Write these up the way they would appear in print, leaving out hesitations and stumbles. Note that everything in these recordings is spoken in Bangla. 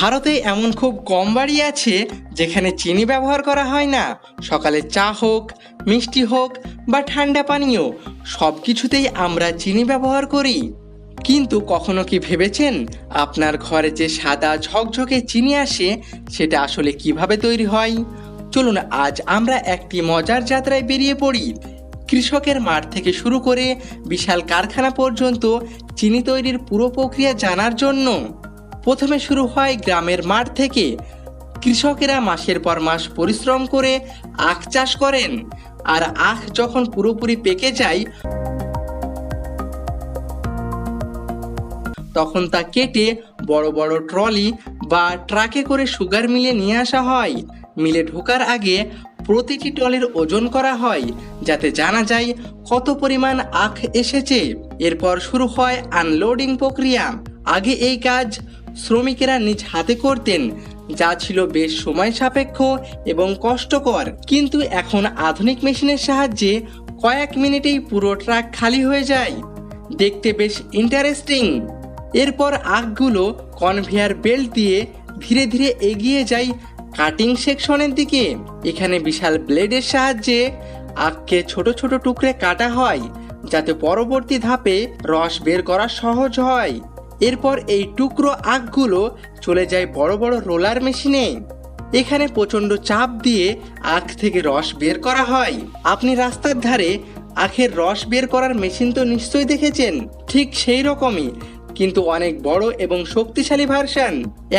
ভারতে এমন খুব কম বাড়ি আছে যেখানে চিনি ব্যবহার করা হয় না। সকালে চা হোক, মিষ্টি হোক বা ঠান্ডা পানীয়, সব কিছুতেই আমরা চিনি ব্যবহার করি। কিন্তু কখনো কি ভেবেছেন আপনার ঘরে যে সাদা ঝকঝকে চিনি আসে সেটা আসলে কিভাবে তৈরি হয়? চলুন আজ আমরা একটি মজার যাত্রায় বেরিয়ে পড়ি। কৃষকের মাঠ থেকে শুরু করে বিশাল কারখানা পর্যন্ত চিনি তৈরির পুরো প্রক্রিয়া জানার জন্য। প্রথমে শুরু হয় গ্রামের মাঠ থেকে। কৃষকেরা মাসের পর মাস পরিশ্রম করে আখ চাষ করেন, আর আখ যখন পুরোপুরি পেকে যায় তখন তা কেটে বড় বড় ট্রলি বা ট্রাকে করে সুগার মিলে নিয়ে আসা হয়। মিলে ঢোকার আগে প্রতিটি ট্রলির ওজন করা হয় যাতে জানা যায় কত পরিমাণ আখ এসেছে। এরপর শুরু হয় আনলোডিং প্রক্রিয়া। আগে এই কাজ শ্রমিকেরা নিজ হাতে করতেন, যা ছিল বেশ সময় সাপেক্ষ এবং কষ্টকর। কিন্তু এখন আধুনিক মেশিনের সাহায্যে কয়েক মিনিটেই পুরো ট্রাক খালি হয়ে যায়। দেখতে বেশ ইন্টারেস্টিং। এরপর আখগুলো কনভেয়ার বেল্ট দিয়ে ধীরে ধীরে এগিয়ে যায় কাটিং সেকশনের দিকে। এখানে বিশাল ব্লেডের সাহায্যে আখকে ছোট ছোট টুকরে কাটা হয় যাতে পরবর্তী ধাপে রস বের করা সহজ হয়। এরপর এই টুকরো আখগুলো চলে যায় বড় বড় রোলার মেশিনে। এখানে প্রচণ্ড চাপ দিয়ে আখ থেকে রস বের করা হয়। আপনি রাস্তার ধারে আখের রস বের করার মেশিন তো নিশ্চয়ই দেখেছেন, ঠিক সেই রকমই, কিন্তু অনেক বড় এবং শক্তিশালী ভার্সন।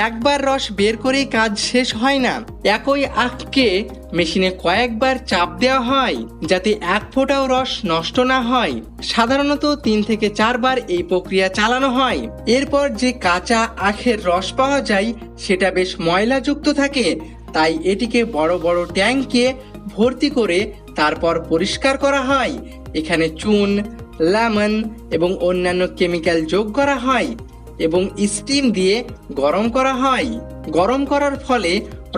একবার রস বের করেই কাজ শেষ হয় না। একই আখকে মেশিনে কয়েকবার চাপ দেওয়া হয় যাতে এক ফোঁটাও রস নষ্ট না হয়। সাধারণত 3 থেকে 4 বার এই প্রক্রিয়া চালানো হয়। এরপর যে কাঁচা আখের রস পাওয়া যায় সেটা বেশ ময়লাযুক্ত থাকে, তাই এটিকে বড় বড় ট্যাঙ্কে ভর্তি করে তারপর পরিষ্কার করা হয়। এখানে চুন, লেমন এবং অন্যান্য কেমিক্যাল যোগ করা হয় এবং স্টিম দিয়ে গরম করা হয়। গরম করার ফলে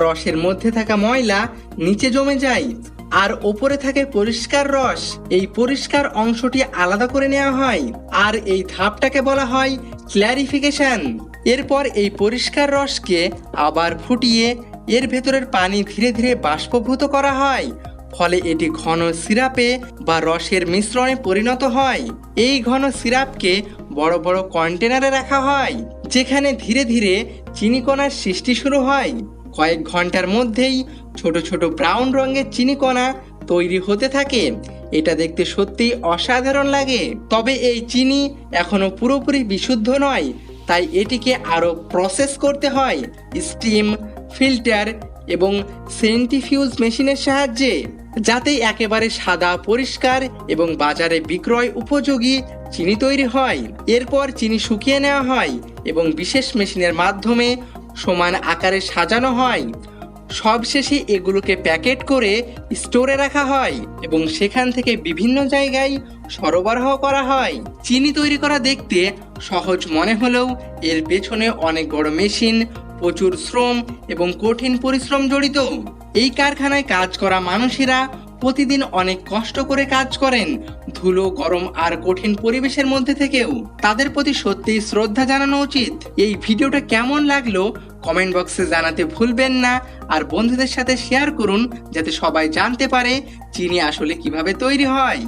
রসের মধ্যে থাকা ময়লা নিচে জমে যায় আর ওপরে থাকে পরিষ্কার রস। এই পরিষ্কার অংশটি আলাদা করে নেওয়া হয় আর এই ধাপটাকে বলা হয় ক্ল্যারিফিকেশন। এরপর এই পরিষ্কার রসকে আবার ফুটিয়ে এর ভেতরের পানি ধীরে ধীরে বাষ্পীভূত করা হয়, ফলে এটি ঘন সিরাপে বা রসের মিশ্রণে পরিণত হয়। এই ঘন সিরাপকে বড় বড় কন্টেনারে রাখা হয় যেখানে ধীরে ধীরে চিনিকণার সৃষ্টি শুরু হয়। কয়েক ঘন্টার মধ্যেই ছোট ছোট ব্রাউন রঙের চিনিকণা তৈরি হতে থাকে। এটা দেখতে সত্যিই অসাধারণ লাগে। তবে এই চিনি এখনো পুরোপুরি বিশুদ্ধ নয়, তাই এটিকে আরো প্রসেস করতে হয় স্টিম, ফিল্টার এবং সেন্ট্রিফিউজ মেশিনের সাহায্যে, যাতে একেবারে সাদা, পরিষ্কার এবং বাজারে বিক্রয় উপযোগী চিনি তৈরি হয়। এরপর চিনি শুকিয়ে নেওয়া হয় এবং বিশেষ মেশিনের মাধ্যমে সমান আকারে সাজানো হয়। সবশেষে এগুলোকে প্যাকেট করে স্টোরে রাখা হয় এবং সেখান থেকে বিভিন্ন জায়গায় সরবরাহ করা হয়। চিনি তৈরি করা দেখতে সহজ মনে হলেও এর পেছনে অনেক বড় মেশিন, প্রচুর শ্রম এবং কঠিন পরিশ্রম জড়িত। এই কারখানায় কাজ করা মানুষেরা প্রতিদিন অনেক কষ্ট করে কাজ করেন, ধুলো, গরম আর কঠিন পরিবেশের মধ্যে থেকেও। তাদের প্রতি সত্যিই শ্রদ্ধা জানানো উচিত। এই ভিডিওটা কেমন লাগলো কমেন্ট বক্সে জানাতে ভুলবেন না, আর বন্ধুদের সাথে শেয়ার করুন যাতে সবাই জানতে পারে চিনি আসলে কিভাবে তৈরি হয়।